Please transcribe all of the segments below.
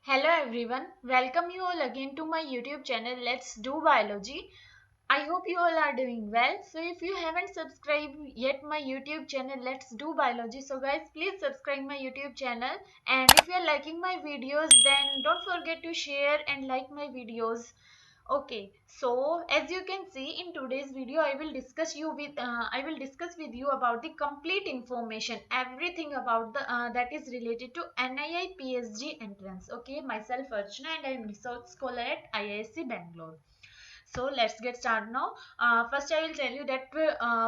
Hello everyone, welcome you all again to my YouTube channel Let's Do Biology. I hope you all are doing well. So if you haven't subscribed yet my YouTube channel Let's Do Biology, so guys please subscribe my YouTube channel, and if you are liking my videos then don't forget to share and like my videos. Okay, so as you can see in today's video, I will discuss with you about the complete information, everything about the that is related to NII PhD entrance. Okay, myself Archana and I am research scholar at IISc Bangalore. So let's get started now. First, I will tell you that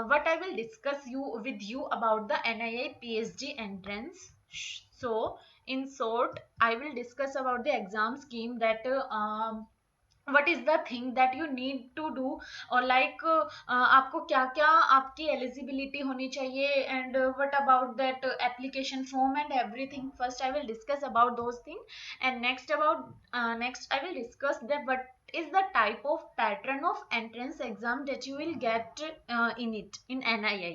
what I will discuss with you about the NII PhD entrance. So in short, I will discuss about the exam scheme that. What is the thing that you need to do, और like आपको क्या क्या आपकी eligibility होनी चाहिए, and what about that application form and everything. First I will discuss about those things, and next I will discuss that what is the type of pattern of entrance exam that you will get in NII.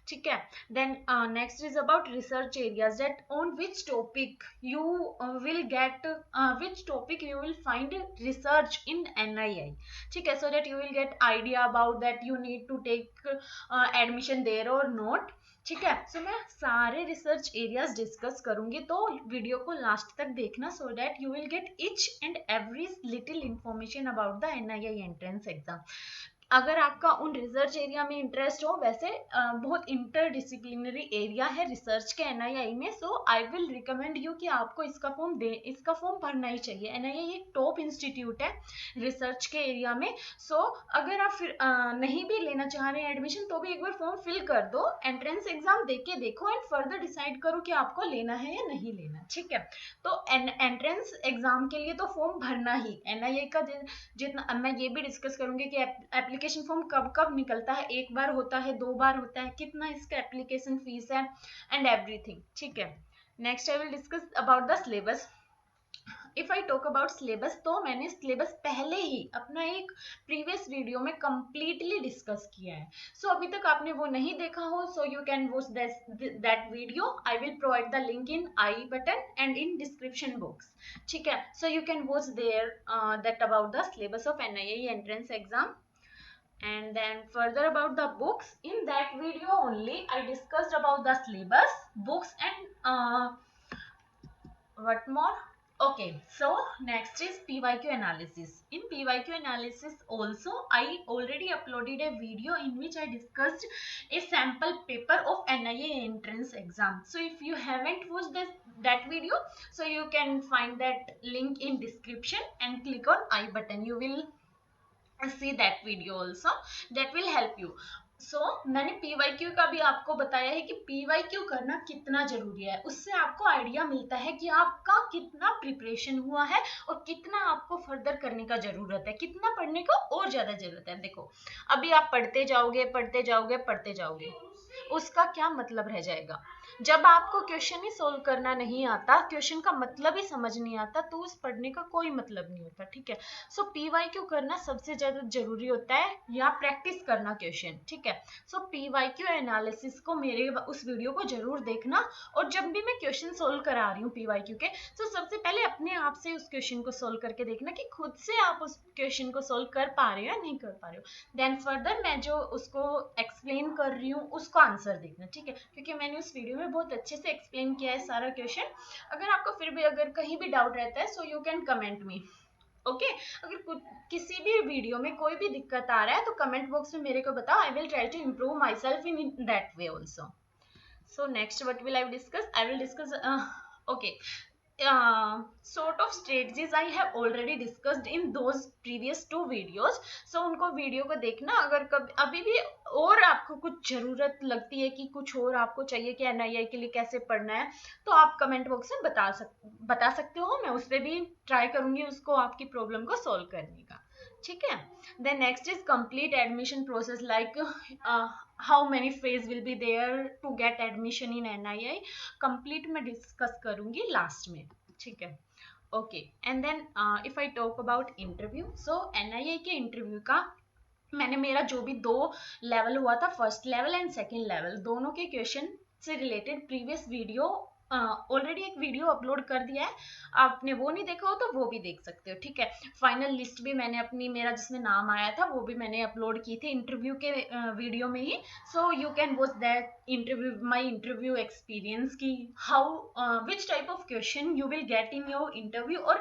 ठीक है. Then next is about research areas, that on which topic you will get which topic you will find research in NII. ठीक है, so that you will get idea about that you need to take admission there or not. ठीक है, सो मैं सारे research areas discuss करूंगी, तो video को last तक देखना, so that you will get each and every little information about the NII entrance exam. अगर आपका उन रिसर्च एरिया में इंटरेस्ट हो, वैसे बहुत इंटरडिसिप्लिनरी एरिया है रिसर्च के NII में, सो आई विल रिकमेंड यू कि आपको इसका फॉर्म भरना ही चाहिए. NII एक टॉप इंस्टीट्यूट है रिसर्च के एरिया में. सो अगर आप फिर नहीं भी लेना चाह रहे हैं एडमिशन, तो भी एक बार फॉर्म फिल कर दो, एंट्रेंस एग्जाम दे के देखो, एंड फर्दर डिसाइड करो कि आपको लेना है या नहीं लेना. ठीक है, तो एंट्रेंस एग्जाम के लिए तो फॉर्म भरना ही. NII का जितना मैं ये भी डिस्कस करूंगी कि एप्लीकेशन फॉर्म कब कब निकलता है, एक बार होता है, 2 बार होता है, कितना इसका एप्लीकेशन फीस है, एंड एवरीथिंग. ठीक है, next I will discuss about the syllabus. If I talk about syllabus, तो मैंने सिलेबस पहले ही अपना एक प्रीवियस वीडियो में कंप्लीटली डिस्कस किया है. सो अभी तक आपने वो नहीं देखा हो, so you can watch that video. I will provide the link in I button and in description box. ठीक है, so you can watch there that about the syllabus of NII entrance exam. And then further about the books, in that video only I discussed about the syllabus, books, and what more. Okay, so next is PYQ analysis. In PYQ analysis also I already uploaded a video in which I discussed a sample paper of NII entrance exam. So if you haven't watched that video, so you can find that link in description and click on I button. You will see that video also, that will help you. So मैंने PYQ का भी आपको बताया है कि PYQ करना कितना जरूरी है. उससे आपको आइडिया मिलता है कि आपका कितना प्रिपरेशन हुआ है और कितना आपको फर्दर करने का जरूरत है, कितना पढ़ने का और ज्यादा जरूरत है. देखो, अभी आप पढ़ते जाओगे पढ़ते जाओगे पढ़ते जाओगे, उसका क्या मतलब रह जाएगा. जब आपको क्वेश्चन ही सोल्व करना नहीं आता, क्वेश्चन का मतलब ही समझ नहीं आता, तो उस पढ़ने का कोई मतलब नहीं होता. ठीक है, सो PYQ करना सबसे ज्यादा जरूरी होता है, या प्रैक्टिस करना क्वेश्चन. ठीक है, सो PYQ एनालिसिस को मेरे उस वीडियो को जरूर देखना. और जब भी मैं क्वेश्चन सोल्व करा रही हूँ PYQ के, तो सबसे पहले अपने आप से उस क्वेश्चन को सोल्व करके देखना कि खुद से आप उस क्वेश्चन को सोल्व कर पा रहे हो या नहीं कर पा रहे हो. देन फर्दर मैं जो उसको एक्सप्लेन कर रही हूँ उसको आंसर देखना. ठीक है, क्योंकि मैंने उस वीडियो में बहुत अच्छे से एक्सप्लेन किया है सारा क्वेश्चन. अगर आपको फिर भी अगर कहीं भी डाउट रहता है, so you can comment me. Okay, अगर किसी भी वीडियो में कोई भी दिक्कत आ रहा है, तो कमेंट बॉक्स में मेरे को बताओ. I will try to improve myself in that way also. So next what will I discuss? I will discuss okay, sort of strategies I have already discussed in those previous 2 videos. So उनको video को देखना. अगर कभी अभी भी और आपको कुछ जरूरत लगती है कि कुछ और आपको चाहिए कि NII के लिए कैसे पढ़ना है, तो आप कमेंट बॉक्स में बता सकते हो. मैं उस पर भी ट्राई करूंगी उसको आपकी प्रॉब्लम को सॉल्व करने का. ठीक है, then next is complete admission process, like how many phase will be there to get admission in NII. Complete मैं डिस्कस करूंगी लास्ट में. ठीक है, okay. And then if I talk about interview, so NII के interview का मैंने मेरा जो भी 2 लेवल हुआ था, first level and second level, दोनों के क्वेश्चन से रिलेटेड प्रीवियस वीडियो ऑलरेडी एक वीडियो अपलोड कर दिया है, आपने वो नहीं देखा हो तो वो भी देख सकते हो, ठीक है। फाइनल लिस्ट भी मैंने अपनी, मेरा जिसमें नाम आया था वो भी मैंने अपलोड की थी इंटरव्यू के वीडियो में ही। So you can watch that interview, my interview experience की how which type of question you will get in your interview, or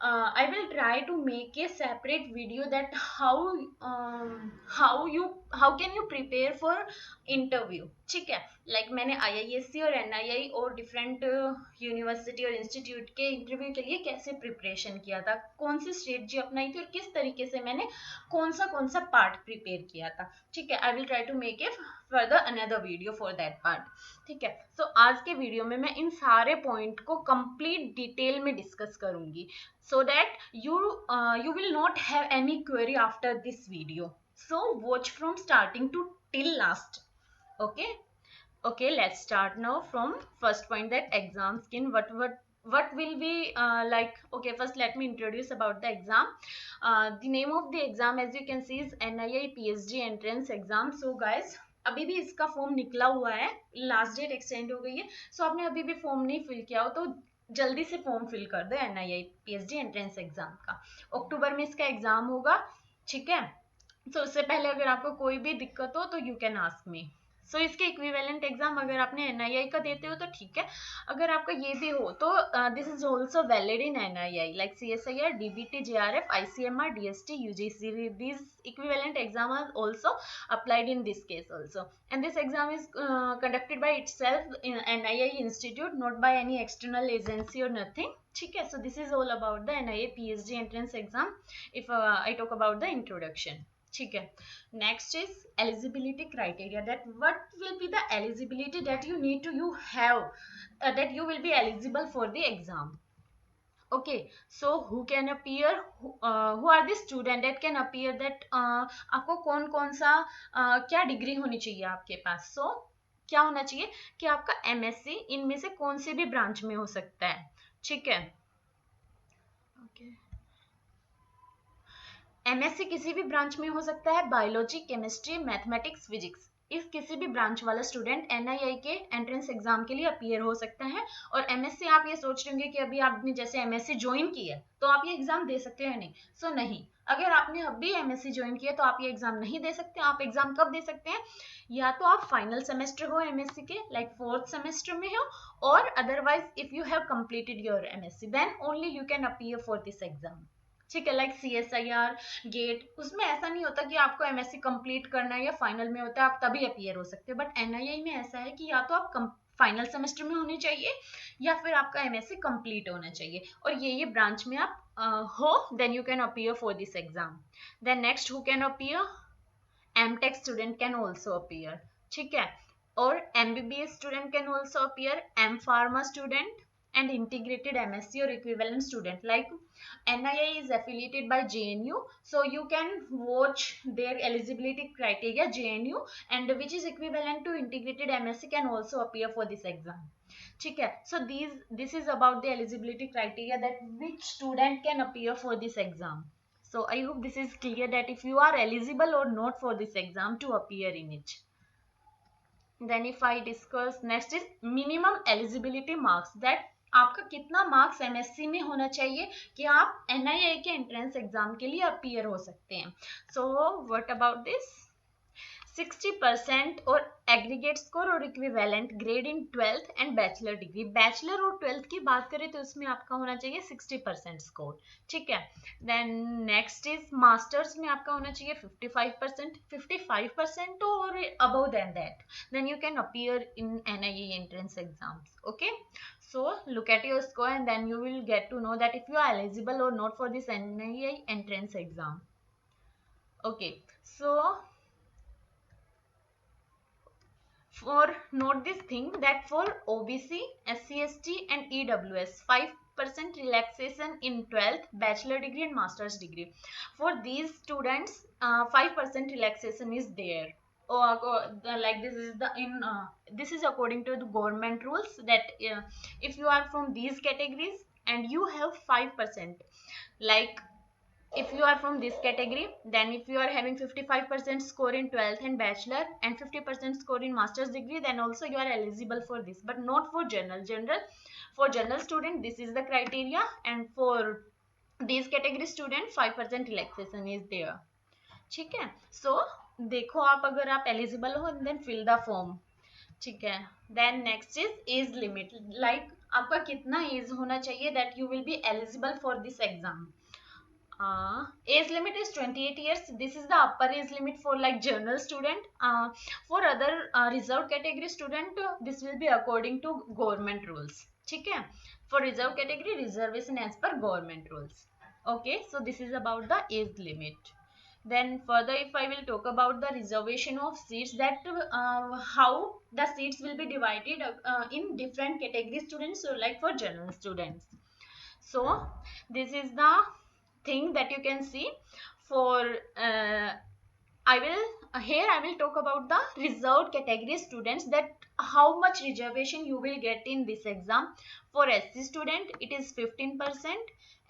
I will try to make a separate video that how can you prepare for interview, ठीक है। Like मैंने IISc और NII और different university और institute के interview के लिए कैसे प्रिपरेशन किया था, कौन सी स्ट्रेटजी अपनाई थी और किस तरीके से मैंने कौन सा पार्ट प्रिपेयर किया था, ठीक है। I will try to make a further another video for that part, ठीक है। सो आज के वीडियो में मैं इन सारे पॉइंट को कंप्लीट डिटेल में डिस्कस करूंगी, so that you will not have any query after this video. So watch from starting to till last. Okay, okay, let's start now from first point, that exam skin, what will be like. Okay, first let me introduce about the exam. The name of the exam, as you can see, is NII PhD entrance exam. So guys, अभी भी इसका form निकला हुआ है, last date extend हो गई है। सो आपने अभी भी फॉर्म नहीं फिल किया हो तो जल्दी से फॉर्म फिल कर दो NII PhD एंट्रेंस एग्जाम का। अक्टूबर में इसका एग्जाम होगा, ठीक है। तो उससे पहले अगर आपको कोई भी दिक्कत हो तो यू कैन आस्क मी। सो इसके इक्विवेलेंट एग्जाम अगर आपने NII का देते हो तो ठीक है, अगर आपका ये भी हो तो this is also valid in NII like CSIR, DBT, JRF, ICMR, DST, UGC. These equivalent exam are also applied in this case also, and this exam is conducted by itself in NII institute, not by any external agency or nothing, ठीक है। So this is all about the NII PhD entrance exam if I talk about the introduction, ठीक है। Next is eligibility criteria, that what will be the eligibility that you need to you have that you will be eligible for the exam. Okay, so who can appear, who are the student that can appear, that आपको कौन कौन सा क्या degree होनी चाहिए आपके पास। so क्या होना चाहिए कि आपका MSc इनमें से कौन से भी ब्रांच में हो सकता है, ठीक है। okay. MSc किसी भी ब्रांच में हो सकता है, बायोलॉजी, केमिस्ट्री, मैथमेटिक्स, फिजिक्स। इस किसी भी ब्रांच वाला स्टूडेंट NII के एंट्रेंस एग्जाम के लिए अपीयर हो सकता है। और MSc, आप ये सोच रहे होंगे कि अभी आपने जैसे MSc ज्वाइन की है तो आप ये एग्जाम दे सकते हैं, नहीं। सो नहीं, अगर आपने अभी MSc ज्वाइन किया तो आप ये एग्जाम नहीं दे सकते। आप एग्जाम कब दे सकते हैं, या तो आप फाइनल सेमेस्टर हो MSc के, लाइक फोर्थ सेमेस्टर में हो, और otherwise if you have completed your MSc then only you can appear for this exam, ठीक है। लाइक CSIR, गेट, उसमें ऐसा नहीं होता कि आपको MSc कंप्लीट करना है या फाइनल में होता है आप तभी अपीयर हो सकते हो, बट NII में ऐसा है कि या तो आप फाइनल सेमेस्टर में होनी चाहिए या फिर आपका MSc कंप्लीट होना चाहिए, और ये ब्रांच में आप हो, then you can appear for this exam. Then next, who can appear, MTech student can also appear, ठीक है। और MBBS student can also appear, M.Pharma student, and integrated MSc or equivalent student. Like NII is affiliated by JNU, so you can watch their eligibility criteria JNU, and which is equivalent to integrated MSc can also appear for this exam, ठीक है। So this is about the eligibility criteria, that which student can appear for this exam. So I hope this is clear, that if you are eligible or not for this exam to appear in it. Then if I discuss, next is minimum eligibility marks, that आपका कितना marks MSc में होना चाहिए कि आप NII के entrance exam के लिए अपीयर हो सकते हैं। सो व्हाट अबाउट दिस, 60% और एग्रीगेट स्कोर और equivalent grade in 12th and bachelor degree. Bachelor और 12th की बात करें तो उसमें आपका होना चाहिए 60% स्कोर, ठीक है। देन नेक्स्ट इज मास्टर्स में आपका होना चाहिए 55% और above than that, then you can appear in NII entrance exams, okay. So look at your score and then you will get to know that if you are eligible or not for this NII entrance exam. Okay, so for note this thing, that for OBC, SC/ST and EWS, 5% relaxation in 12th, bachelor degree and master's degree. For these students 5% relaxation is there, like this is the this is according to the government rules, that if you are from these categories and you have 5%, like If you are from this category, then if you are having 55% score in 12th and bachelor and 50% score in master's degree, then also you are eligible for this, but not for general. For general student this is the criteria, and for these category student 5% relaxation is there. ठीक है, so देखो आप अगर आप eligible हो then fill the form. ठीक है, then next is age limit, like आपका कितना एज होना चाहिए that you will be eligible for this exam. Age limit is 28 years. This is the upper age limit for like general student. For other reserved category student, this will be according to government rules. ठीक है, for reserved category reservation as per government rules. Okay, so this is about the age limit. Then further, if I will talk about the reservation of seats, that how the seats will be divided in different category students, so like for general students. So this is the thing that you can see for I will here I will talk about the reserved category students, that how much reservation you will get in this exam. For SC student it is 15%,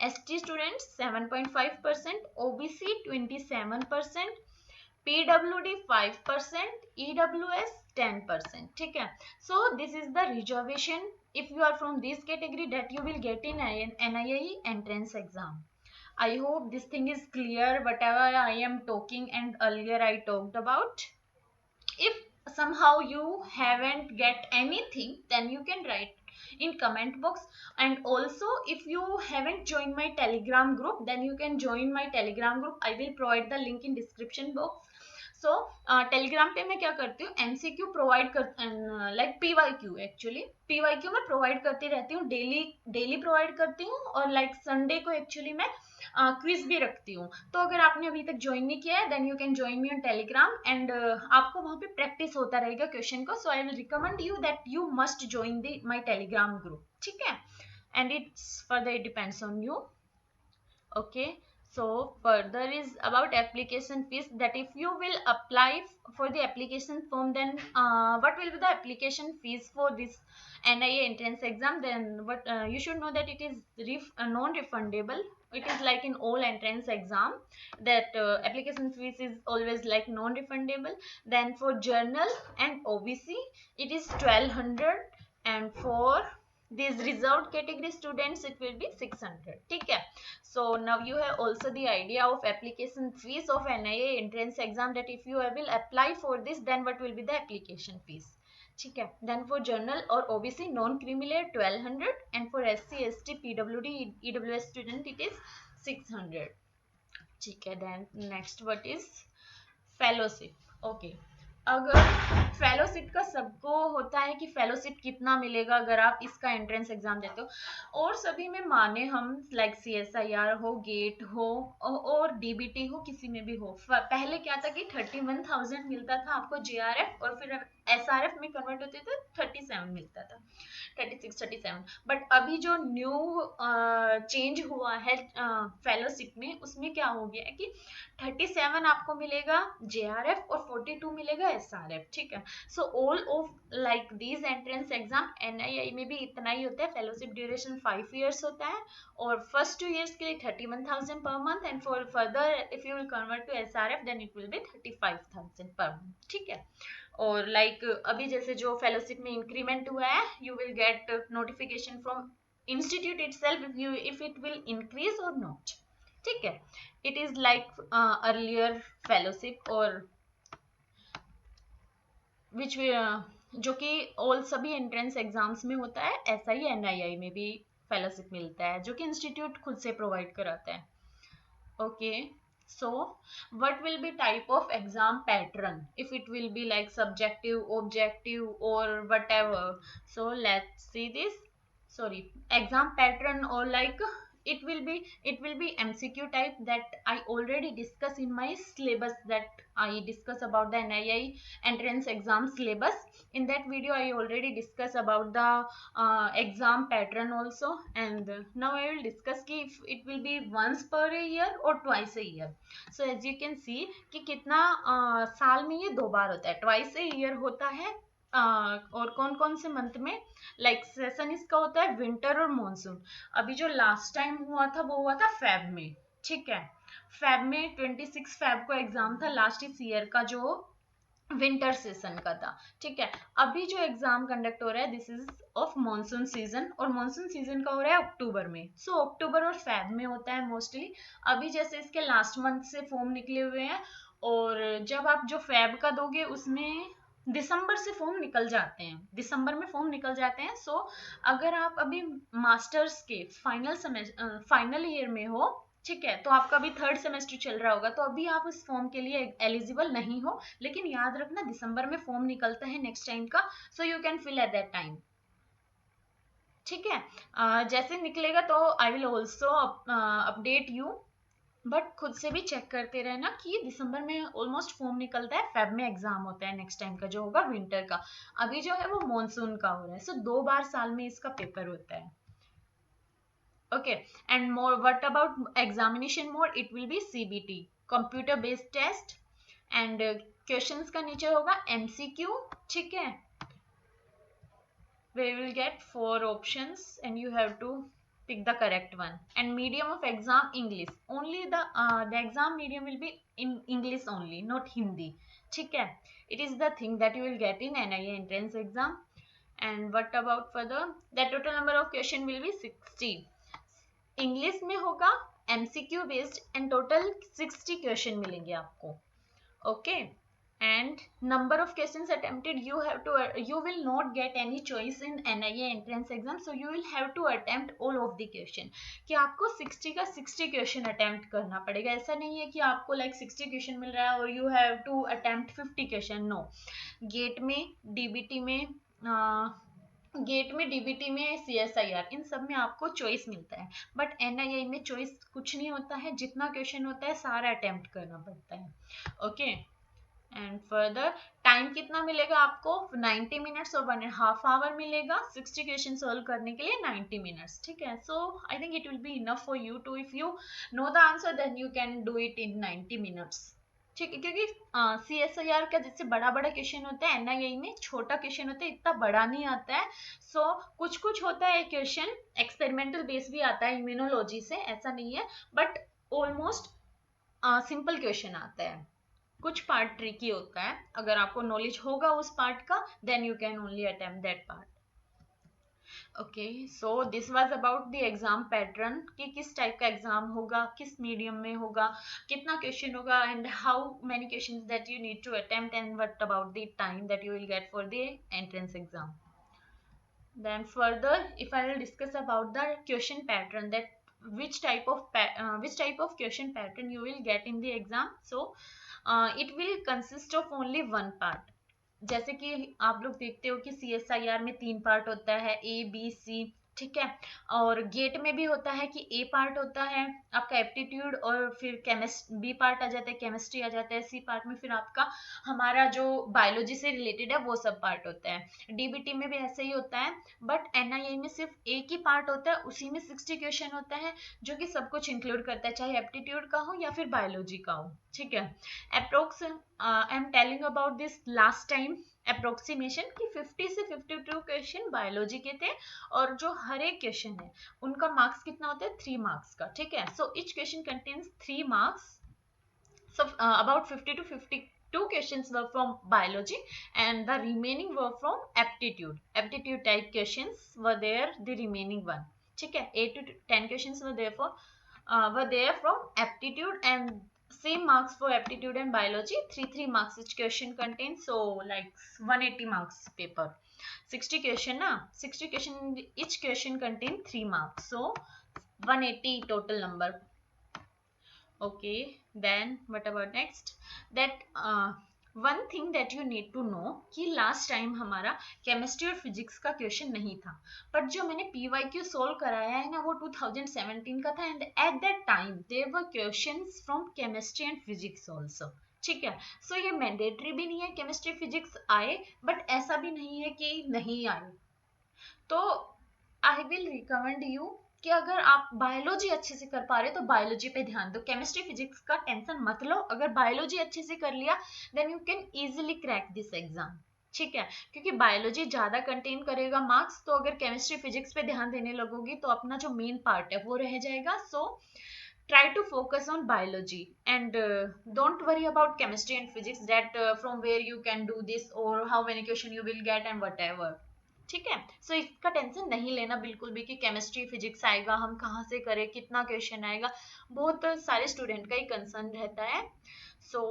ST students 7.5%, OBC 27%, PWD 5%, EWS 10%. ठीक है, so this is the reservation if you are from this category that you will get in NIE entrance exam. I hope this thing is clear, whatever I am talking and earlier I talked about. If somehow you haven't get anything, then you can write in comment box. And also if you haven't joined my telegram group, then you can join my telegram group. I will provide the link in description box. So Telegram पे मैं क्या करती हूँ, MCQ provide कर like PYQ, actually PYQ मैं provide करती रहती हूँ, डेली प्रोवाइड करती हूँ, और लाइक संडे को एक्चुअली मैं क्विज भी रखती हूँ. तो अगर आपने अभी तक ज्वाइन नहीं किया है then you can join me on Telegram, and आपको वहाँ पे प्रैक्टिस होता रहेगा क्वेश्चन को. So I will recommend you that you must join the my Telegram group. ठीक है, and it's further it depends on you. Okay, so further is about application fees, that if you will apply for the application form, then what will be the application fees for this NIE entrance exam. Then what you should know that it is non-refundable. It is like in all entrance exam that application fees is always like non-refundable. Then for journal and OBC it is 1200, and for these reserved category students it will be 600. ठीक है, so now you have also the idea of application fees of NIE entrance exam, that if you will apply for this then what will be the application fees. ठीक है, then for journal or OBC non creamy layer 1200, and for SC ST PWD EWS student it is 600. ठीक है, then next what is fellowship. Okay, अगर fellowship का सबको होता है कि फेलोशिप कितना मिलेगा अगर आप इसका एंट्रेंस एग्जाम देते हो, और सभी में माने हम लाइक CSIR हो, गेट हो और DBT हो, किसी में भी हो. पहले क्या था कि 31,000 मिलता था आपको JRF, और फिर SRF में कन्वर्ट होते थे 37 मिलता था, 36-37. बट अभी जो न्यू चेंज हुआ है फेलोशिप में, उसमें क्या हो गया है कि 37 आपको मिलेगा JRF और 42 मिलेगा SRF. ठीक है, so all of like these entrance exam NII में भी इतना ही होता है. फेलोशिप ड्यूरेशन 5 years होता है, और फर्स्ट 2 years के लिए 31,000 per month, and for further if you will convert to SRF then it will be 35,000 per month. ठीक है, और लाइक अभी जैसे जो फेलोशिप में इंक्रीमेंट हुआ है, you will get notification from institute itself if it will increase or not. ठीक है, it is like earlier fellowship, और which जो कि ऑल सभी एंट्रेंस एग्जाम्स में होता है, ऐसा ही NII में भी फेलोशिप मिलता है जो कि इंस्टीट्यूट खुद से प्रोवाइड कराता है. Okay, so what will be type of exam pattern, if it will be like subjective, objective or whatever. So let's see this. Sorry, exam pattern, or like it will be MCQ type, that I already discussed in my syllabus, that I discuss about the NII entrance exam syllabus. In that video I already discuss about the exam pattern also, and now I will discuss ki if it will be once per a year or twice a year. So as you can see कि कितना साल में ये 2 बार होता है, twice a year होता है. और कौन कौन से मंथ में, लाइक सेशन इसका होता है विंटर और मॉनसून. अभी जो लास्ट टाइम हुआ था वो हुआ था फेब में. ठीक है। फेब में 26 फेब को एग्जाम था लास्ट इस ईयर का, जो विंटर सेशन का था। ठीक है, अभी जो एग्जाम कंडक्ट हो रहा है this is of monsoon season, और मॉनसून सीजन का हो रहा है अक्टूबर में। सो अक्टूबर और फेब में होता है मोस्टली। अभी जैसे इसके लास्ट मंथ से फॉर्म निकले हुए हैं, और जब आप जो फेब का दोगे उसमें दिसंबर से फॉर्म निकल जाते हैं, दिसंबर में फॉर्म निकल जाते हैं। सो अगर आप अभी मास्टर्स के फाइनल ईयर में हो, ठीक है, तो आपका अभी थर्ड सेमेस्टर चल रहा होगा, तो अभी आप इस फॉर्म के लिए एलिजिबल नहीं हो। लेकिन याद रखना दिसंबर में फॉर्म निकलता है नेक्स्ट टाइम का, so you can fill at that time. ठीक है, जैसे निकलेगा तो I will also update you, but खुद से भी चेक करते रहना कि दिसंबर में ऑलमोस्ट फॉर्म निकलता है, फेब में एग्जाम होता है नेक्स्ट टाइम का जो होगा विंटर का। अभी जो है वो मॉनसून का हो रहा है। सो 2 बार साल में इसका पेपर होता है। Okay, and more, what about examination mode? It will be CBT, computer based test, and questions का नीचे होगा MCQ। ठीक है, we will get 4 options and you have to pick the correct one, and medium of exam English only, the exam medium will be in English only, not Hindi। ठीक है, it is the thing that you will get in NIA entrance exam। And what about further, the total number of question will be 60। English में होगा MCQ based, and total 60 question मिलेंगे आपको। Okay, and number of questions attempted, you will not get any choice in NIA entrance exam, so you will have to attempt all of the question। कि आपको 60 का 60 question attempt करना पड़ेगा। ऐसा नहीं है कि आपको लाइक 60 क्वेश्चन मिल रहा है और you have to attempt 50 question. No, GATE में, डीबीटी में, डीबीटी में, CSIR, इन सब में आपको चॉइस मिलता है। बट NIA में चॉइस कुछ नहीं होता है, जितना क्वेश्चन होता है सारा अटेम्प्ट करना पड़ता है। ओके, एंड फर्दर टाइम कितना मिलेगा आपको? 90 मिनट्स और 1.5 आवर मिलेगा 60 क्वेश्चन सोल्व करने के लिए, 90 मिनट्स। ठीक है, so I think it will be enough for you too, if you know the answer then you can do it in 90 minutes. ठीक है, क्योंकि CSIR का जैसे बड़ा बड़ा क्वेश्चन होता है, NIA में छोटा क्वेश्चन होता है, इतना बड़ा नहीं आता है। सो कुछ कुछ होता है क्वेश्चन एक्सपेरिमेंटल बेस भी आता है इम्यूनोलॉजी से, ऐसा नहीं है, बट ऑलमोस्ट सिंपल क्वेश्चन आता है। कुछ पार्ट ट्रिकी होता है, अगर आपको नॉलेज होगा उस पार्ट का then you can only attempt that part. Okay, so this was about the exam pattern, कि किस टाइप का एग्जाम होगा, किस मीडियम में होगा, कितना क्वेश्चन होगा, and how many questions that you need to attempt, and what about the time that you will get for the entrance exam। Then further, if I will discuss about the question pattern, that which type of question pattern you will get in the exam, so it will consist of only one part। जैसे कि आप लोग देखते हो कि CSIR में 3 part होता है, A B C। ठीक है, और गेट में भी होता है कि A पार्ट होता है आपका एप्टीट्यूड, और फिर B पार्ट आ जाता है, केमिस्ट्री आ जाता है, C पार्ट में फिर आपका हमारा जो बायोलॉजी से रिलेटेड है वो सब पार्ट होता है। DBT में भी ऐसे ही होता है, बट NIA में सिर्फ एक ही पार्ट होता है, उसी में 60 क्वेश्चन होता है, जो कि सब कुछ इंक्लूड करता है, चाहे एप्टीट्यूड का हो या फिर बायोलॉजी का हो। ठीक है, approx I am telling about this last time approximation, कि 50 से 52 क्वेश्चन बायोलॉजी के थे, और जो हर एक क्वेश्चन है उनका मार्क्स कितना होता है? 3 मार्क्स का। ठीक है, so each question contains 3 marks. So about 50 to 52 questions were from biology, and the remaining were from aptitude type questions were there, the remaining one। ठीक है, 8 to 10 questions were there from aptitude, and same marks for aptitude and biology, 3 marks each question contains, so like 180 marks paper। 60 question na, 60 question, each question contain 3 marks, so 180 total number। Okay, then what about next? That one thing that you need to know, कि last time हमारा chemistry और physics का question नहीं था, but जो मैंने PYQ solve कराया है ना वो 2017 का था, and at that time there were questions from chemistry and physics also. ठीक है, सो ये मैंडेटरी भी नहीं है केमिस्ट्री फिजिक्स आए, बट ऐसा भी नहीं है कि नहीं आए। तो आई विल रिकमेंड यू कि अगर आप बायोलॉजी अच्छे से कर पा रहे हो तो बायोलॉजी पे ध्यान दो, केमिस्ट्री फिजिक्स का टेंशन मत लो। अगर बायोलॉजी अच्छे से कर लिया then you can easily crack this exam. ठीक है, क्योंकि बायोलॉजी ज्यादा कंटेन करेगा मार्क्स, तो अगर केमिस्ट्री फिजिक्स पे ध्यान देने लगोगी तो अपना जो मेन पार्ट है वो रह जाएगा। सो try to focus on biology and don't worry about chemistry and physics that from where you can do this or how many question you will get and whatever. ठीक है, सो इसका टेंशन नहीं लेना बिल्कुल भी कि केमिस्ट्री फिजिक्स आएगा हम कहाँ से करें कितना क्वेश्चन आएगा, बहुत सारे स्टूडेंट का ही कंसर्न रहता है. So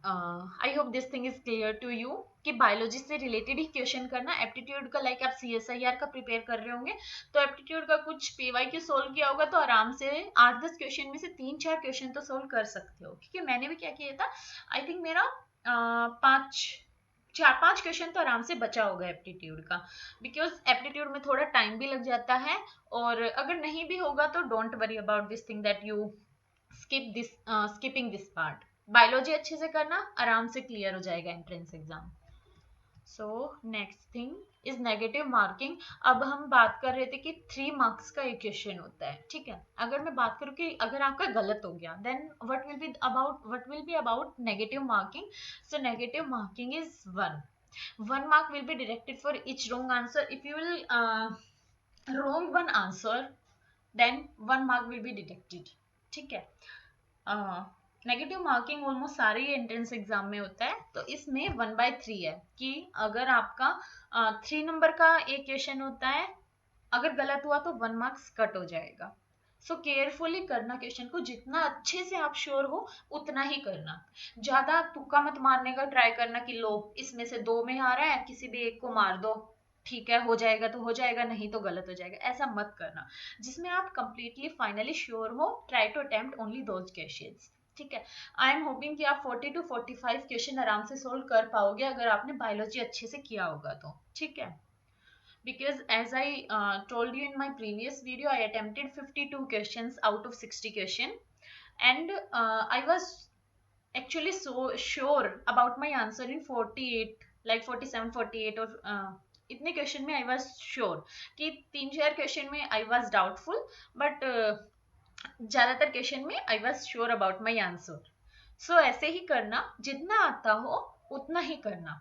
I hope this thing is clear to you कि बायोलॉजी से रिलेटेड ही क्वेश्चन करना. एप्टीट्यूड का लाइक आप CSIR का प्रिपेयर कर रहे होंगे तो एप्टीट्यूड का कुछ PYQ सोल्व किया होगा तो आराम से 8-10 क्वेश्चन में से 3-4 क्वेश्चन तो सोल्व कर सकते हो. क्योंकि मैंने भी क्या किया था, आई थिंक मेरा 4-5 क्वेश्चन तो आराम से बचा होगा एप्टीट्यूड का, बिकॉज एप्टीट्यूड में थोड़ा टाइम भी लग जाता है. और अगर नहीं भी होगा तो don't worry about this thing that you skipping this part. Biology अच्छे से करना, आराम से क्लियर हो जाएगा entrance exam. So next thing is negative marking. अब हम बात कर रहे थे कि 3 मार्क्स का एक क्वेश्चन होता है. ठीक है, अगर मैं बात करूँ कि अगर आपका गलत हो गया then what will be about negative marking. So negative marking is 1 mark will be directed for each wrong answer. If you will wrong one answer then 1 mark will be deducted. ठीक है, नेगेटिव मार्किंग ऑलमोस्ट सारे entrance exam में होता है. तो इसमें 1/3 है कि अगर आपका 3 नंबर का एक क्वेश्चन होता है, अगर गलत हुआ तो 1 मार्क्स कट हो जाएगा. सो केयरफुली करना क्वेश्चन को, जितना अच्छे से आप श्योर हो उतना ही करना. ज्यादा तुक्का मत मारने का ट्राई करना कि लो इसमें से 2 में आ रहा है किसी भी एक को मार दो, ठीक है हो जाएगा तो हो जाएगा नहीं तो गलत हो जाएगा. ऐसा मत करना. जिसमें आप कंप्लीटली फाइनली श्योर हो try to attempt only those questions. ठीक है, आई एम होपिंग कि आप 40 to 45 क्वेश्चन आराम से सोल्व कर पाओगे अगर आपने बायोलॉजी अच्छे से किया होगा तो. ठीक है, because as I told you in my previous video I attempted 52 questions out of 60 question and I was actually so sure about my answer in 48 like 47 48 और इतने क्वेश्चन में आई वॉज श्योर कि 3-4 क्वेश्चन में I was doubtful but ज्यादातर question में I was sure about my answer. So ऐसे ही करना, जितना आता हो उतना ही करना.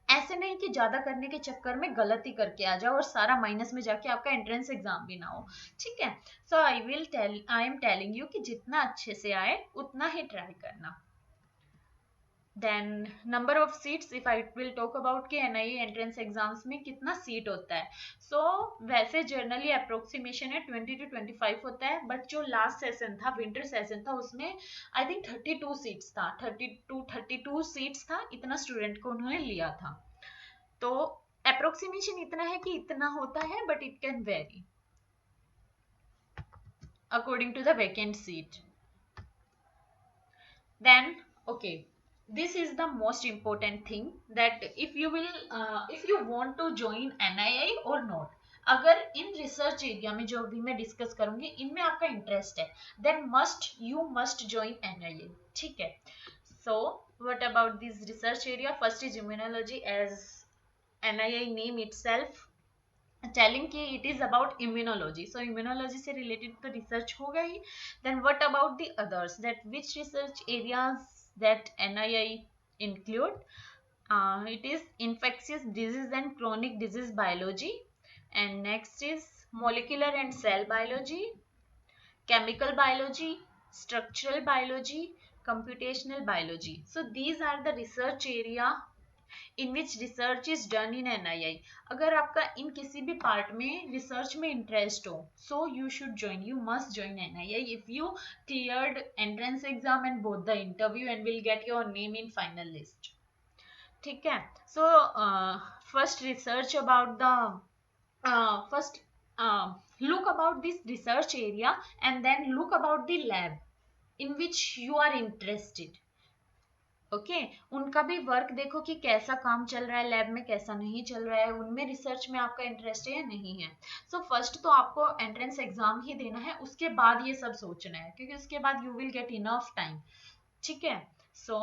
ऐसे नहीं कि ज्यादा करने के चक्कर में गलती करके आ जाओ और सारा माइनस में जाके आपका एंट्रेंस एग्जाम भी ना हो. ठीक है, so I am telling you कि जितना अच्छे से आए उतना ही ट्राई करना. Then number of seats, if I will talk about कि NIE एंट्रेंस एग्जाम्स में कितना सीट होता है. सो वैसे जर्नली अप्रोक्सीमेशन है 20 to 25 होता है, बट जो लास्ट सेशन था विंटर सेशन था उसमें आई थिंक 32 सीट्स था, 32 सीट्स था, इतना स्टूडेंट को उन्होंने लिया था. तो अप्रोक्सीमेशन इतना है कि इतना होता है but it can very according to the vacant seat. Then okay, this is the most important thing that if you want to join NII or not. अगर इन रिसर्च एरिया में जो भी मैं डिस्कस करूंगी इनमें आपका इंटरेस्ट है then you must join NII. ठीक है, so what about this research area? First is immunology, as NII name itself telling कि it is about immunology. So immunology से related तो research होगा ही. Then what about the others, that which research areas that NII include? It is infectious disease and chronic disease biology, and next is molecular and cell biology, chemical biology, structural biology, computational biology. So these are the research area in which research is done in NII. अगर आपका इन किसी भी part में research में interest हो so you should join, you must join NII if you cleared entrance exam and both the interview and will get your name in final list. ठीक है, so first research about the first look about this research area and then look about the lab in which you are interested. Okay उनका भी work देखो कि कैसा काम चल रहा है लैब में, कैसा नहीं चल रहा है, उनमें रिसर्च में आपका इंटरेस्ट है या नहीं है. सो फर्स्ट तो आपको एंट्रेंस एग्जाम ही देना है, उसके बाद ये सब सोचना है क्योंकि उसके बाद you will get enough time. ठीक है, सो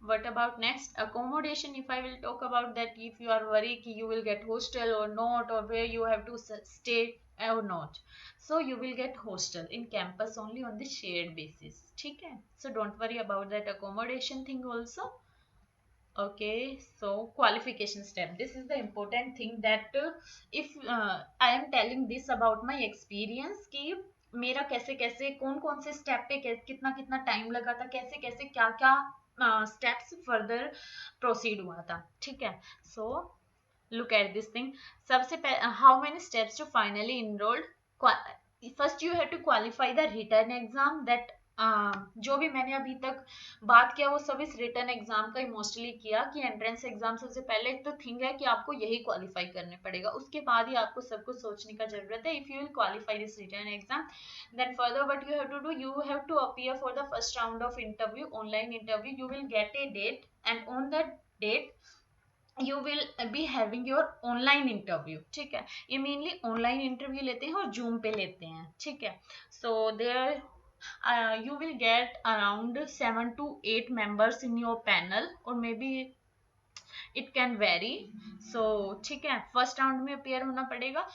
what about next accommodation? If I will talk about that, if you are worried कि you will get hostel or not, or where you have to stay or not, so you will get hostel in campus only on the shared basis. ठीक है, so don't worry about that accommodation thing also. Okay, so qualification step, this is the important thing that if I am telling this about my experience कि मेरा कैसे कैसे कौन कौन से step पे कितना कितना टाइम लगा था, कैसे कैसे क्या क्या स्टेप्स फर्दर प्रोसीड हुआ था, ठीक है। सो look at this thing. सबसे how many steps to finally enrolled? First you have to qualify the written exam that जो भी मैंने अभी तक बात किया वो सब इस रिटर्न एग्जाम का ही मोस्टली किया कि एंट्रेंस एग्जाम सबसे पहले एक तो थिंग है कि आपको यही क्वालिफाई करने पड़ेगा, उसके बाद ही आपको सब कुछ सोचने का जरूरत है। If you will qualify this return exam then further what you have to do, you have to appear for the first round of interview, online interview. You will get a date and on that date you will be having your online interview, ठीक है। ये mainly online interview लेते हैं और zoom पे लेते हैं, ठीक है। So there you will get around 7 to 8 members in your panel or maybe it can vary. So ठीक है, फर्स्ट राउंड में अपेयर होना पड़ेगा।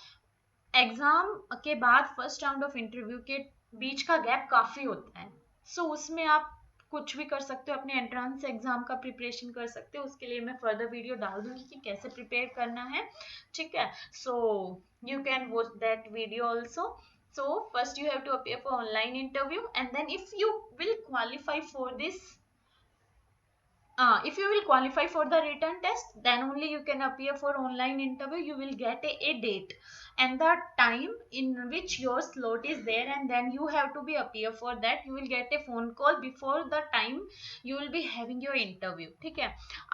एग्जाम के बाद फर्स्ट राउंड ऑफ इंटरव्यू के बीच का गैप काफी होता है, सो उसमें आप कुछ भी कर सकते हो, अपने एंट्रेंस एग्जाम का प्रिपरेशन कर सकते हो। उसके लिए मैं फर्दर वीडियो डाल दूंगी कि कैसे प्रिपेयर करना है, ठीक है। So you can watch that video also. So first you have to appear for online interview and then if you will qualify for this if you will qualify for the written test, then only you can appear for online interview. You will get a date and the time in which your slot is there and then you have to be appear for that. You will get a phone call before the time you will be having your interview, ठीक है।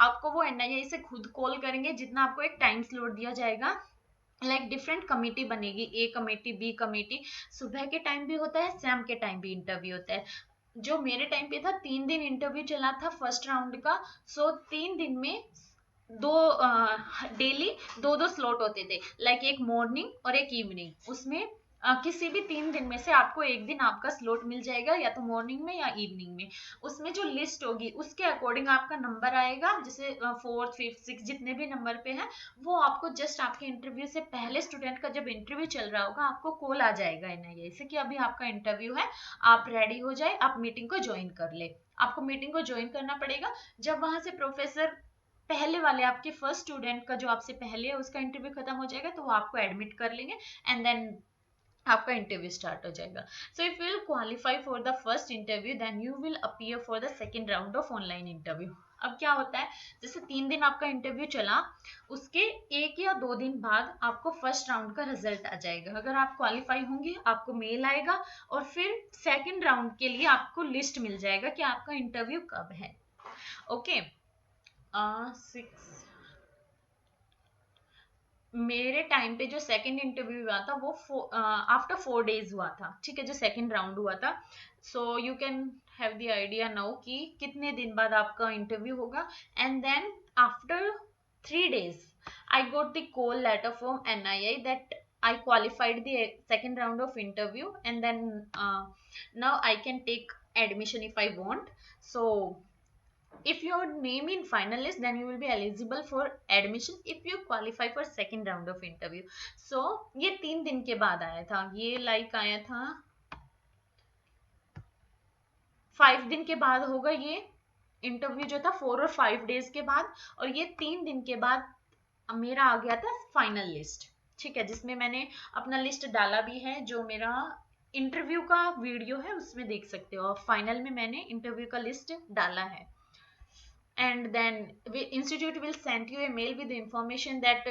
आपको वो NIA से खुद call करेंगे, जितना आपको एक टाइम स्लॉट दिया जाएगा, लाइक डिफरेंट कमेटी बनेगी, ए कमेटी बी कमेटी, सुबह के टाइम भी होता है, शाम के टाइम भी इंटरव्यू होता है। जो मेरे टाइम पे था 3 दिन इंटरव्यू चला था फर्स्ट राउंड का। सो 3 दिन में दो डेली दो दो स्लॉट होते थे, लाइक एक मॉर्निंग और एक इवनिंग। उसमें किसी भी 3 दिन में से आपको एक दिन आपका स्लॉट मिल जाएगा, या तो मॉर्निंग में या इवनिंग में। उसमें जो लिस्ट होगी उसके अकॉर्डिंग आपका नंबर आएगा, जैसे 4th 5th 6th जितने भी नंबर पे है वो आपको जस्ट आपके इंटरव्यू से पहले, स्टूडेंट का जब इंटरव्यू चल रहा होगा आपको कॉल आ जाएगा NIA से कि अभी आपका इंटरव्यू है, आप रेडी हो जाए, आप मीटिंग को ज्वाइन कर ले। आपको मीटिंग को ज्वाइन करना पड़ेगा। जब वहां से प्रोफेसर पहले वाले आपके फर्स्ट स्टूडेंट का जो आपसे पहले है उसका इंटरव्यू खत्म हो जाएगा तो वो आपको एडमिट कर लेंगे एंड देन आपका इंटरव्यू स्टार्ट हो जाएगा। So if you will qualify for the first interview then you will appear for the second round of online interview. अब क्या होता है, जैसे 3 दिन आपका इंटरव्यू चला, उसके 1 या 2 दिन बाद आपको फर्स्ट राउंड का रिजल्ट आ जाएगा। अगर आप क्वालिफाई होंगे आपको मेल आएगा और फिर सेकेंड राउंड के लिए आपको लिस्ट मिल जाएगा कि आपका इंटरव्यू कब है, ओके। 6 मेरे टाइम पे जो सेकंड इंटरव्यू हुआ था वो आफ्टर 4 days हुआ था, ठीक है, जो सेकंड राउंड हुआ था। So you can have the idea now कि कितने दिन बाद आपका इंटरव्यू होगा। And then after 3 days I got the call letter from NIA that I qualified the second round of interview and then now I can take admission if I want. So if your name in finalist then you will be eligible for admission if you qualify for second round of interview. So ये 3 दिन के बाद आया था, ये like आया था 5 दिन के बाद होगा ये इंटरव्यू जो था 4 और 5 days के बाद, और ये 3 दिन के बाद मेरा आ गया था फाइनल लिस्ट, ठीक है, जिसमें मैंने अपना लिस्ट डाला भी है, जो मेरा इंटरव्यू का वीडियो है उसमें देख सकते हो। फाइनल में मैंने इंटरव्यू का लिस्ट डाला है। and then institute will send you a mail with the information that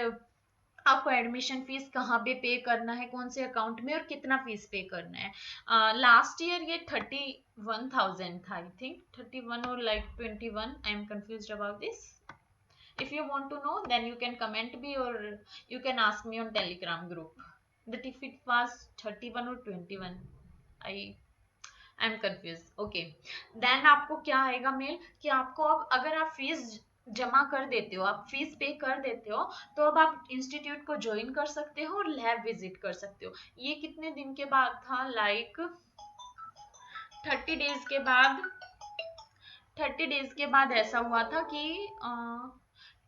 आपको एडमिशन फीस कहाँ पे पे करना है, कौन से अकाउंट में और कितना फीस पे करना है। लास्ट ईयर ये 31,000 था, आई थिंक 31 और like 21, I am confused about this. if you want to know then you can comment me or you can ask me on telegram group that if it was 31 or 21, I am confuse, okay. देन आपको क्या आएगा mail कि आपको अब अगर आप fees जमा कर देते हो, आप फीस पे कर देते हो, तो अब आप इंस्टीट्यूट को ज्वाइन कर सकते हो और लैब विजिट कर सकते हो। ये कितने दिन के बाद था, लाइक 30 days के बाद, 30 days के बाद ऐसा हुआ था कि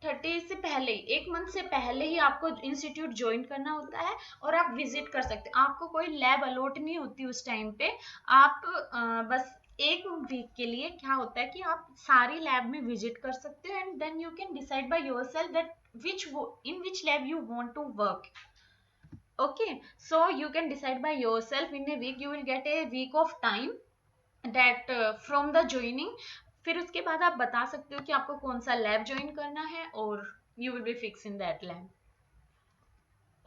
30 से पहले, 1 मंथ से पहले ही आपको इंस्टीट्यूट ज्वाइन करना होता है और आप विजिट कर सकते हैं। आपको कोई लैब अलॉट नहीं होती उस टाइम पे, आप बस 1 वीक के लिए क्या होता है कि आप सारी लैब में विजिट कर सकते हो and then you can decide by yourself that in which lab you want to work. Okay, so you can decide by yourself. In a week you will get a week of time that from the joining. फिर उसके बाद आप बता सकते हो कि आपको कौन सा लैब ज्वाइन करना है, और you will be fixed in that lab.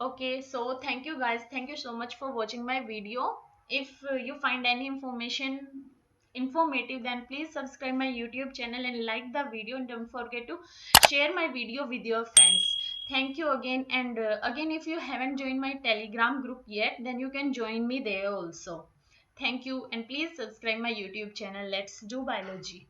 Okay, so thank you guys. Thank you so much for watching my video. If you find any information informative, then please subscribe my YouTube channel and like the video, and don't forget to share my video with your friends. Thank you again, and again, if you haven't joined my Telegram group yet, then you can join me there also. Thank you, and please subscribe my YouTube channel. Let's do biology.